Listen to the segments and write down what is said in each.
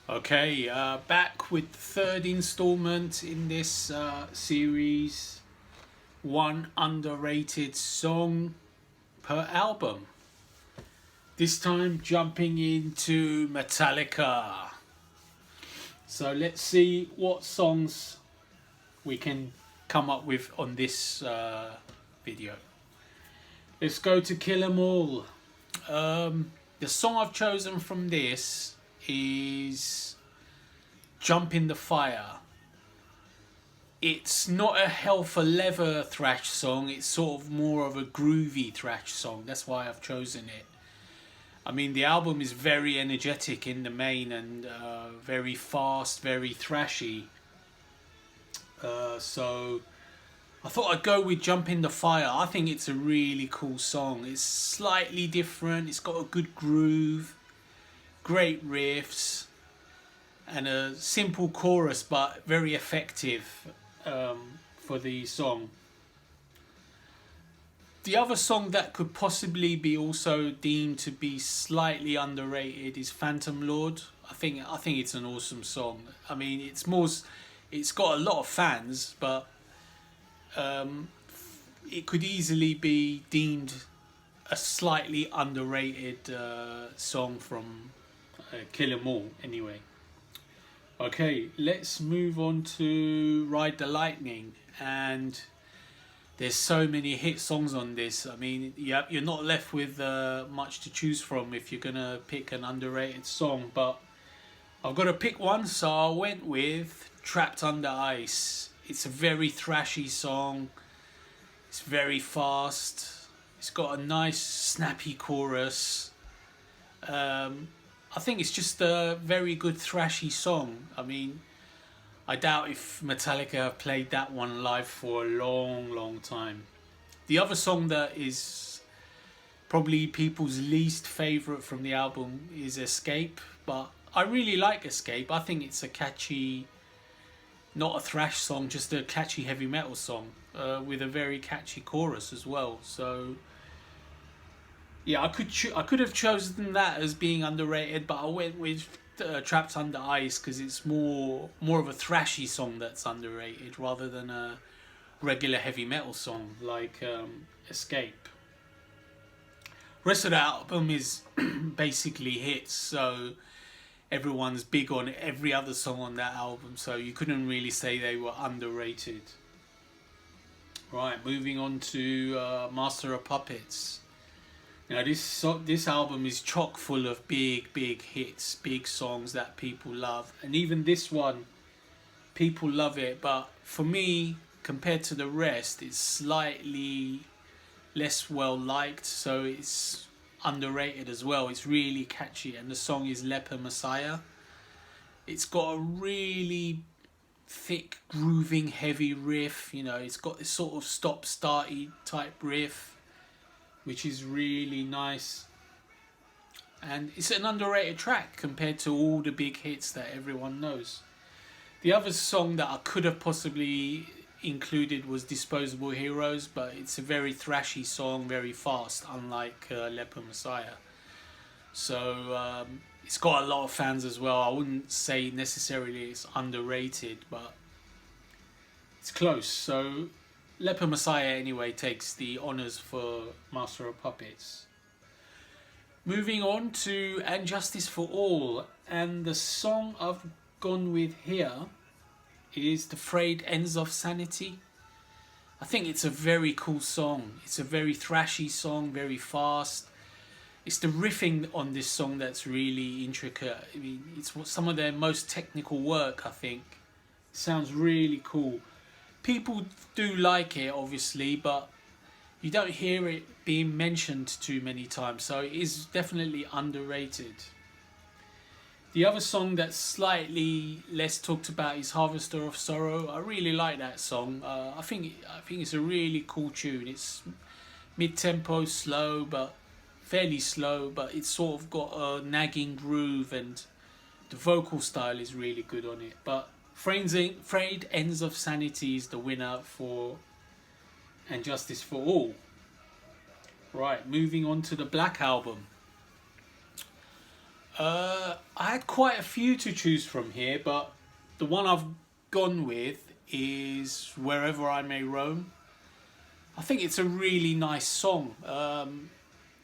Okay, back with the third installment in this series. One underrated song per album. This time jumping into Metallica. So let's see what songs we can come up with on this video. Let's go to Kill 'Em All. The song I've chosen from this is Jump in the Fire. It's not a hell for leather thrash song, it's sort of more of a groovy thrash song. That's why I've chosen it. I mean, the album is very energetic in the main and very fast, very thrashy. So I thought I'd go with Jump in the Fire. I think it's a really cool song. It's slightly different, it's got a good groove, great riffs, and a simple chorus but very effective for the song. The other song that could possibly be also deemed to be slightly underrated is Phantom Lord. I think it's an awesome song. I mean, it's got a lot of fans, but it could easily be deemed a slightly underrated song from Kill 'Em All anyway. Okay, let's move on to Ride the Lightning, and there's so many hit songs on this. I mean, you're not left with much to choose from if you're gonna pick an underrated song, but I've got to pick one, so I went with Trapped Under Ice. It's a very thrashy song, it's very fast, it's got a nice snappy chorus. I think it's just a very good thrashy song. I mean, I doubt if Metallica have played that one live for a long time. The other song that is probably people's least favourite from the album is Escape, but I really like Escape. I think it's a catchy, not a thrash song, just a catchy heavy metal song with a very catchy chorus as well. So yeah, I could have chosen that as being underrated, but I went with Trapped Under Ice because it's more of a thrashy song that's underrated rather than a regular heavy metal song like Escape. Rest of the album is basically hits, so everyone's big on every other song on that album, so you couldn't really say they were underrated. Right, moving on to Master of Puppets. Now this album is chock full of big hits, big songs that people love, and even this one, people love it. But for me, compared to the rest, it's slightly less well liked, so it's underrated as well. It's really catchy, and the song is Leper Messiah. It's got a really thick, grooving, heavy riff. You know, it's got this sort of stop-starty type riff, which is really nice, and it's an underrated track compared to all the big hits that everyone knows. The other song that I could have possibly included was Disposable Heroes, but it's a very thrashy song, very fast, unlike Leper Messiah. So it's got a lot of fans as well. I wouldn't say necessarily it's underrated, but it's close. So Leper Messiah anyway takes the honours for Master of Puppets. Moving on to And Justice for All, and the song I've gone with here is The Frayed Ends of Sanity. I think it's a very cool song. It's a very thrashy song, very fast. It's the riffing on this song that's really intricate. I mean, it's some of their most technical work, I think. It sounds really cool. People do like it, obviously, but you don't hear it being mentioned too many times, so it is definitely underrated. The other song that's slightly less talked about is Harvester of Sorrow. I really like that song. I think it's a really cool tune. It's mid-tempo, slow, but fairly slow, but it's sort of got a nagging groove, and the vocal style is really good on it. But Frayed Ends of Sanity is the winner for And Justice for All. Right, moving on to the Black Album. I had quite a few to choose from here, but the one I've gone with is Wherever I May Roam. I think it's a really nice song.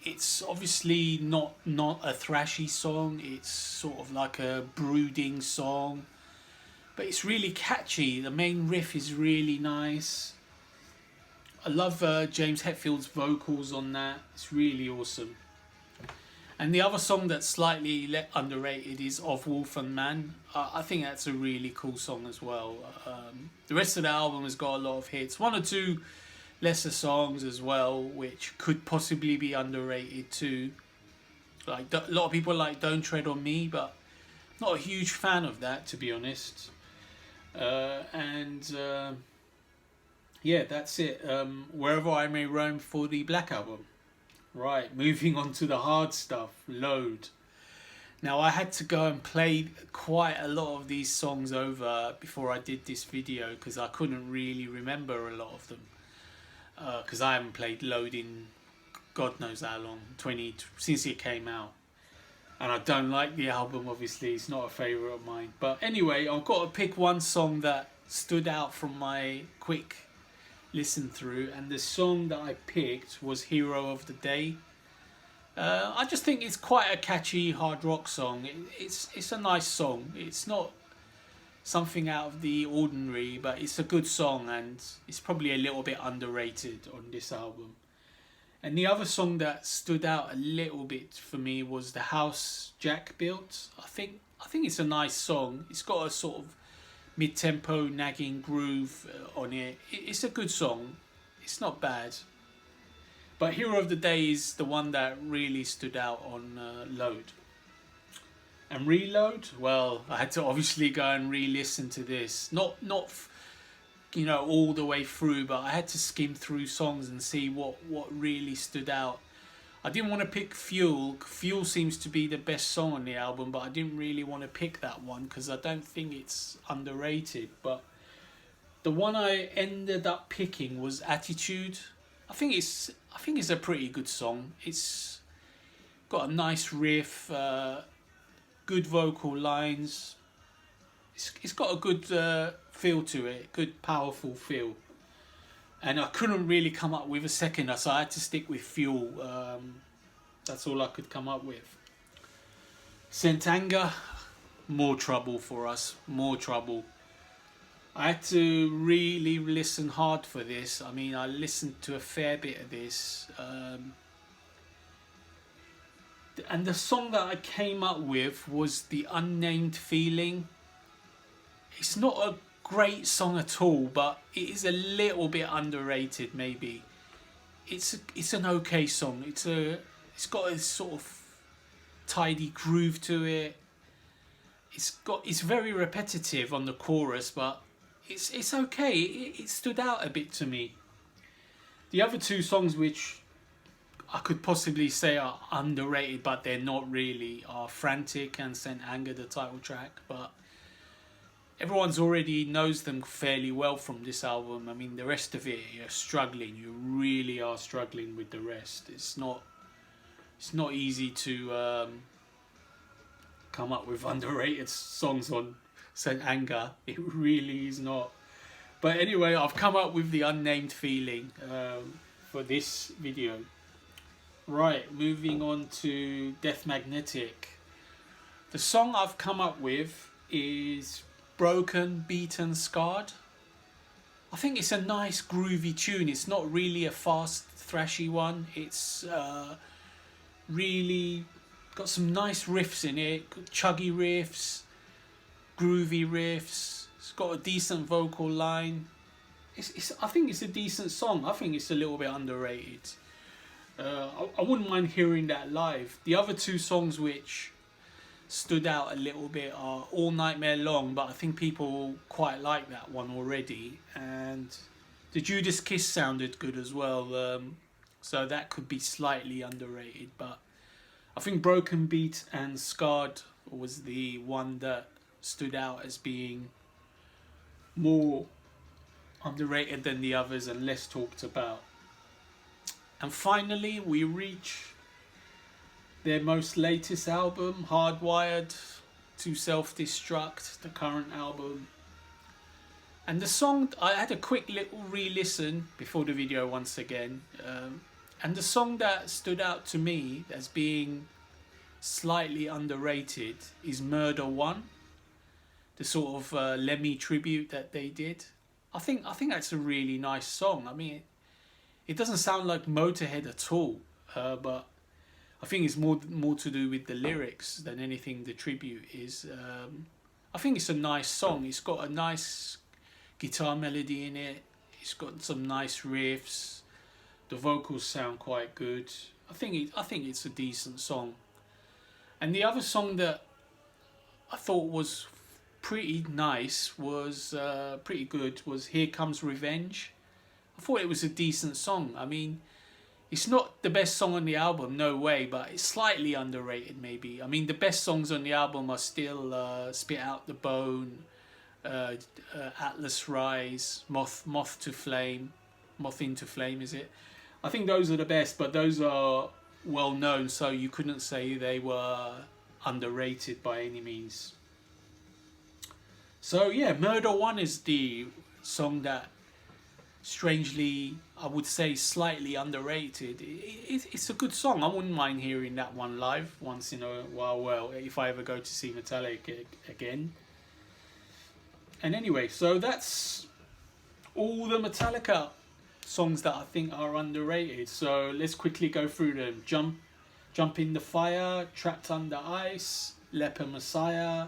It's obviously not a thrashy song. It's sort of like a brooding song, but it's really catchy. The main riff is really nice. I love James Hetfield's vocals on that. It's really awesome. And the other song that's slightly underrated is Of Wolf and Man. I think that's a really cool song as well. The rest of the album has got a lot of hits. One or two lesser songs as well, which could possibly be underrated too. Like a lot of people like Don't Tread on Me, but not a huge fan of that, to be honest. Yeah, that's it. Wherever I May Roam for the Black Album. Right, moving on to the hard stuff. Load. Now I had to go and play quite a lot of these songs over before I did this video because I couldn't really remember a lot of them. Because I haven't played Load in God knows how long, since it came out. And I don't like the album, obviously, it's not a favourite of mine. But anyway, I've got to pick one song that stood out from my quick listen through, and the song that I picked was Hero of the Day. I just think it's quite a catchy hard rock song. It's a nice song. It's not something out of the ordinary, but it's a good song, and it's probably a little bit underrated on this album. And the other song that stood out a little bit for me was The House Jack Built. I think it's a nice song. It's got a sort of mid-tempo nagging groove on it. It's a good song. It's not bad. But Hero of the Day is the one that really stood out on Load. And Reload, well, I had to obviously go and re-listen to this. Not all the way through, but I had to skim through songs and see what really stood out. I didn't want to pick Fuel. Fuel seems to be the best song on the album, but I didn't really want to pick that one because I don't think it's underrated. But the one I ended up picking was Attitude. I think it's a pretty good song. It's got a nice riff, good vocal lines. It's got a good feel to it, good powerful feel. And I couldn't really come up with a second, so I had to stick with Fuel. That's all I could come up with. Scent Anger, more trouble for us, more trouble. I had to really listen hard for this. I mean, I listened to a fair bit of this. And the song that I came up with was The Unnamed Feeling. It's not a great song at all, but it is a little bit underrated maybe. It's an okay song. It's got a sort of tidy groove to it. It's very repetitive on the chorus, but it's okay. It stood out a bit to me. The other two songs which I could possibly say are underrated, but they're not really, are Frantic and Scent Anger, the title track, but everyone's already knows them fairly well from this album. I mean, the rest of it, you're struggling. You really are struggling with the rest. It's not easy to come up with underrated songs on Scent Anger. It really is not. But anyway, I've come up with The Unnamed Feeling for this video. Right, moving on to Death Magnetic. The song I've come up with is Broken, Beaten, Scarred. I think it's a nice groovy tune. It's not really a fast thrashy one. It's really got some nice riffs in it, chuggy riffs, groovy riffs. It's got a decent vocal line. I think it's a decent song. I think it's a little bit underrated. I wouldn't mind hearing that live. The other two songs which stood out a little bit are All Nightmare Long, but I think people quite like that one already, and the Judas Kiss sounded good as well, so that could be slightly underrated, but I think Broken, Beat and Scarred was the one that stood out as being more underrated than the others and less talked about. And finally we reach their most latest album, Hardwired to Self-Destruct, the current album. And the song, I had a quick little re-listen before the video once again. And the song that stood out to me as being slightly underrated is Murder One, the sort of Lemmy tribute that they did. I think that's a really nice song. I mean, it doesn't sound like Motorhead at all, but I think it's more to do with the lyrics than anything the tribute is. I think it's a nice song. It's got a nice guitar melody in it. It's got some nice riffs. The vocals sound quite good. I think it's a decent song. And the other song that I thought was pretty nice, was pretty good, was Here Comes Revenge. I thought it was a decent song. I mean, it's not the best song on the album, no way, but it's slightly underrated maybe. I mean, the best songs on the album are still Spit Out the Bone, Atlas Rise, Moth into Flame, is it? I think those are the best, but those are well known, so you couldn't say they were underrated by any means. So yeah, Murder One is the song that, strangely, I would say slightly underrated. It's a good song. I wouldn't mind hearing that one live once in a while. Well, if I ever go to see Metallica again. And anyway, so that's all the Metallica songs that I think are underrated. So let's quickly go through them. Jump in the Fire, Trapped Under Ice, Leper Messiah,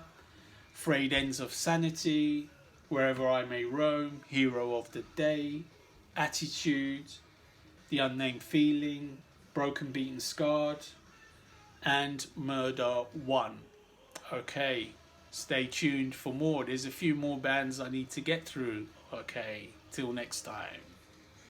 Frayed Ends of Sanity, Wherever I May Roam, Hero of the Day, Attitude, The Unnamed Feeling, Broken, Beaten, Scarred, and Murder One. Okay, stay tuned for more. There's a few more bands I need to get through. Okay, till next time.